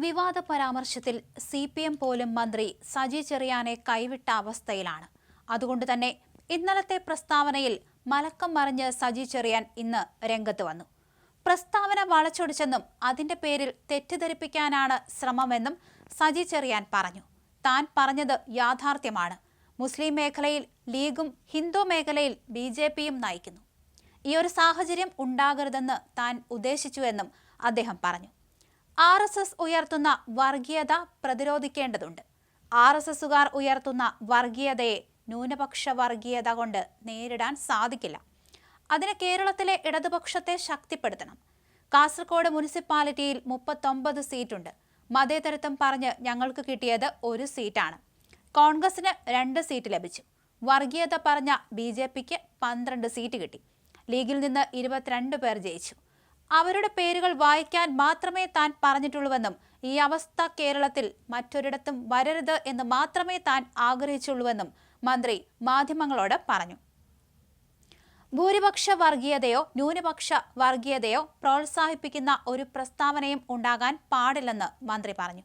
വിവാദ പരാമർശത്തിൽ CPM പോലും മന്ത്രി സജി ചെറിയാനെ കൈവിട്ട അവസ്ഥയിലാണ്. അതുകൊണ്ട് തന്നെ ഇന്നലത്തെ പ്രസ്താവനയിൽ മലക്കം മറിഞ്ഞ് സജി ചെറിയാൻ ഇന്ന് രംഗത്ത് വന്നു. പ്രസ്താവന വളച്ചൊടിച്ചെന്നും അതിന്റെ പേരിൽ തെറ്റിദ്ധരിപ്പിക്കാനാണ് ശ്രമമെന്നും സജി ചെറിയാൻ പറഞ്ഞു. താൻ പറഞ്ഞത് യാഥാർത്ഥ്യമാണ്. മുസ്ലിം മേഖലയിൽ ലീഗും ഹിന്ദു മേഖലയിൽ BJPയും നയിക്കുന്നു. ഈ ഒരു സാഹചര്യം ഉണ്ടാകരുതെന്ന് താൻ ഉദ്ദേശിച്ചുവെന്നും അദ്ദേഹം പറഞ്ഞു. RSS ഉയർത്തുന്ന വർഗീയത പ്രതിരോധിക്കേണ്ടതുണ്ട്. RSSുകാർ ഉയർത്തുന്ന വർഗീയതയെ ന്യൂനപക്ഷ വർഗീയത കൊണ്ട് നേരിടാൻ സാധിക്കില്ല. അതിന് കേരളത്തിലെ ഇടതുപക്ഷത്തെ ശക്തിപ്പെടുത്തണം. കാസർഗോഡ് മുനിസിപ്പാലിറ്റിയിൽ 39 സീറ്റുണ്ട്. മതേതരത്വം പറഞ്ഞ് ഞങ്ങൾക്ക് കിട്ടിയത് 1 സീറ്റാണ്. കോൺഗ്രസിന് 2 സീറ്റ് ലഭിച്ചു. വർഗീയത പറഞ്ഞ BJPക്ക് 12 സീറ്റ് കിട്ടി. ലീഗിൽ നിന്ന് 22 പേർ ജയിച്ചു. അവരുടെ പേരുകൾ വായിക്കാൻ മാത്രമേ താൻ പറഞ്ഞിട്ടുള്ളൂവെന്നും ഈ അവസ്ഥ കേരളത്തിൽ മറ്റൊരിടത്തും വരരുത് എന്ന് മാത്രമേ താൻ ആഗ്രഹിച്ചുള്ളൂവെന്നും മന്ത്രി മാധ്യമങ്ങളോട് പറഞ്ഞു. ഭൂരിപക്ഷ വർഗീയതയോ ന്യൂനപക്ഷ വർഗീയതയോ പ്രോത്സാഹിപ്പിക്കുന്ന ഒരു പ്രസ്താവനയും ഉണ്ടാകാൻ പാടില്ലെന്ന് മന്ത്രി പറഞ്ഞു.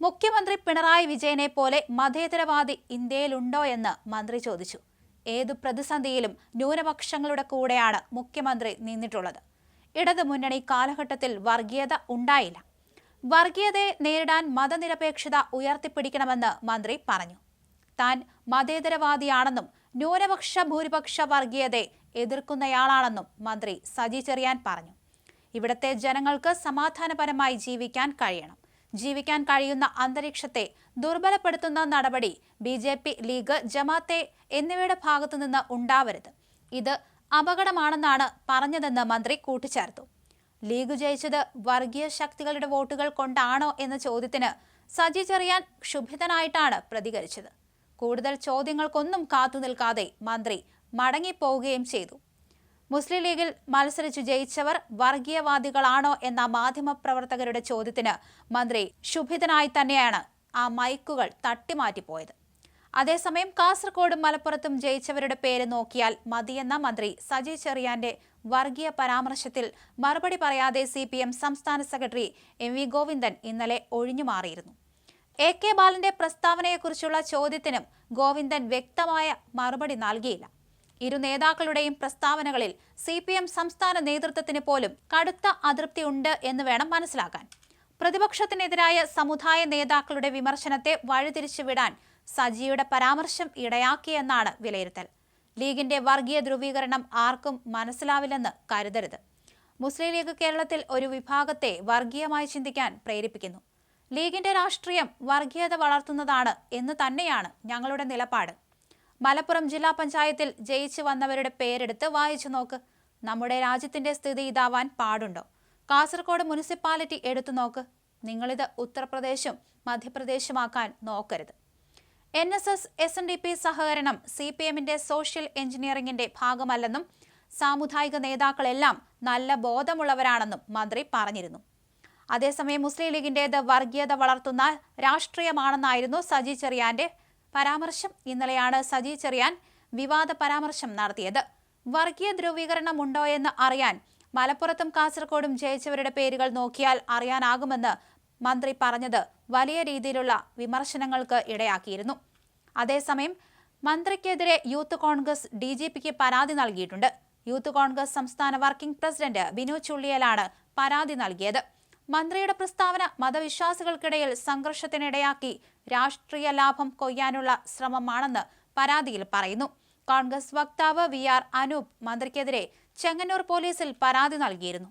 മുഖ്യമന്ത്രി പിണറായി വിജയനെ പോലെ മതേതരവാദി ഇന്ത്യയിലുണ്ടോ എന്ന് മന്ത്രി ചോദിച്ചു. ഏതു പ്രതിസന്ധിയിലും ന്യൂനപക്ഷങ്ങളുടെ കൂടെയാണ് മുഖ്യമന്ത്രി നിന്നിട്ടുള്ളത്. ഇടതു മുന്നണി കാലഘട്ടത്തിൽ വർഗീയത ഉണ്ടായില്ല. വർഗീയതയെ നേരിടാൻ മതനിരപേക്ഷത ഉയർത്തിപ്പിടിക്കണമെന്ന് മന്ത്രി പറഞ്ഞു. താൻ മതേതരവാദിയാണെന്നും ന്യൂനപക്ഷ ഭൂരിപക്ഷ വർഗീയതയെ എതിർക്കുന്നയാളാണെന്നും മന്ത്രി സജി ചെറിയാൻ പറഞ്ഞു. ഇവിടത്തെ ജനങ്ങൾക്ക് സമാധാനപരമായി ജീവിക്കാൻ കഴിയണം. ജീവിക്കാൻ കഴിയുന്ന അന്തരീക്ഷത്തെ ദുർബലപ്പെടുത്തുന്ന നടപടി BJP, ലീഗ്, ജമാഅത്തെ എന്നിവയുടെ ഭാഗത്തുനിന്ന് ഉണ്ടാവരുത്. ഇത് അപകടമാണെന്നാണ് പറഞ്ഞതെന്ന് മന്ത്രി കൂട്ടിച്ചേർത്തു. ലീഗ് ജയിച്ചത് വർഗീയ ശക്തികളുടെ വോട്ടുകൾ കൊണ്ടാണോ എന്ന ചോദ്യത്തിന് സജി ചെറിയാൻ ക്ഷുഭിതനായിട്ടാണ് പ്രതികരിച്ചത്. കൂടുതൽ ചോദ്യങ്ങൾക്കൊന്നും കാത്തുനിൽക്കാതെ മന്ത്രി മടങ്ങിപ്പോവുകയും ചെയ്തു. മുസ്ലിം ലീഗിൽ മത്സരിച്ചു ജയിച്ചവർ വർഗീയവാദികളാണോ എന്ന മാധ്യമപ്രവർത്തകരുടെ ചോദ്യത്തിന് മന്ത്രി ക്ഷുഭിതനായി തന്നെയാണ് ആ മൈക്കുകൾ തട്ടിമാറ്റിപ്പോയത്. അതേസമയം കാസർഗോഡും മലപ്പുറത്തും ജയിച്ചവരുടെ പേര് നോക്കിയാൽ മതിയെന്ന മന്ത്രി സജി ചെറിയാന്റെ വർഗീയ പരാമർശത്തിൽ മറുപടി പറയാതെ CPM സംസ്ഥാന സെക്രട്ടറി MV ഗോവിന്ദൻ ഇന്നലെ ഒഴിഞ്ഞുമാറിയിരുന്നു. AK ബാലന്റെ പ്രസ്താവനയെക്കുറിച്ചുള്ള ചോദ്യത്തിനും ഗോവിന്ദൻ വ്യക്തമായ മറുപടി നൽകിയില്ല. ഇരു നേതാക്കളുടെയും പ്രസ്താവനകളിൽ CPM സംസ്ഥാന നേതൃത്വത്തിന് പോലും കടുത്ത അതൃപ്തിയുണ്ട് എന്ന് വേണം മനസ്സിലാക്കാൻ. പ്രതിപക്ഷത്തിനെതിരായ സമുദായ നേതാക്കളുടെ വിമർശനത്തെ വഴിതിരിച്ചുവിടാൻ സജിയുടെ പരാമർശം ഇടയാക്കിയെന്നാണ് വിലയിരുത്തൽ. ലീഗിന്റെ വർഗീയ ധ്രുവീകരണം ആർക്കും മനസ്സിലാവില്ലെന്ന് കരുതരുത്. മുസ്ലിം ലീഗ് കേരളത്തിൽ ഒരു വിഭാഗത്തെ വർഗീയമായി ചിന്തിക്കാൻ പ്രേരിപ്പിക്കുന്നു. ലീഗിന്റെ രാഷ്ട്രീയം വർഗീയത വളർത്തുന്നതാണ് എന്ന് തന്നെയാണ് ഞങ്ങളുടെ നിലപാട്. മലപ്പുറം ജില്ലാ പഞ്ചായത്തിൽ ജയിച്ചു വന്നവരുടെ പേരെടുത്ത് വായിച്ചു നോക്ക്. നമ്മുടെ രാജ്യത്തിന്റെ സ്ഥിതി ഇതാവാൻ പാടുണ്ടോ? കാസർഗോഡ് മുനിസിപ്പാലിറ്റി എടുത്തു നോക്ക്. നിങ്ങളിത് ഉത്തർപ്രദേശും മധ്യപ്രദേശുമാക്കാൻ നോക്കരുത്. NSS SNDP സഹകരണം CPMന്റെ സോഷ്യൽ എഞ്ചിനീയറിംഗിന്റെ ഭാഗമല്ലെന്നും സാമുദായിക നേതാക്കളെല്ലാം നല്ല ബോധമുള്ളവരാണെന്നും മന്ത്രി പറഞ്ഞിരുന്നു. അതേസമയം മുസ്ലിം ലീഗിന്റേത് വർഗീയത വളർത്തുന്ന രാഷ്ട്രീയമാണെന്നായിരുന്നു സജി ചെറിയാന്റെ പരാമർശം. ഇന്നലെയാണ് സജി ചെറിയാൻ വിവാദ പരാമർശം നടത്തിയത്. വർഗീയ ധ്രുവീകരണം ഉണ്ടോയെന്ന് അറിയാൻ മലപ്പുറത്തും കാസർഗോഡും ജയിച്ചവരുടെ പേരുകൾ നോക്കിയാൽ അറിയാനാകുമെന്ന് മന്ത്രി പറഞ്ഞത് വലിയ രീതിയിലുള്ള വിമർശനങ്ങൾക്ക് ഇടയാക്കിയിരുന്നു. അതേസമയം മന്ത്രിക്കെതിരെ യൂത്ത് കോൺഗ്രസ് DGPക്ക് പരാതി നൽകിയിട്ടുണ്ട്. യൂത്ത് കോൺഗ്രസ് സംസ്ഥാന വർക്കിംഗ് പ്രസിഡന്റ് ബിനു ചുള്ളിയലാണ് പരാതി നൽകിയത്. മന്ത്രിയുടെ പ്രസ്താവന മതവിശ്വാസികൾക്കിടയിൽ സംഘർഷത്തിനിടയാക്കി രാഷ്ട്രീയ ലാഭം കൊയ്യാനുള്ള ശ്രമമാണെന്ന് പരാതിയിൽ പറയുന്നു. കോൺഗ്രസ് വക്താവ് VR അനൂപ് മന്ത്രിക്കെതിരെ ചെങ്ങന്നൂർ പോലീസിൽ പരാതി നൽകിയിരുന്നു.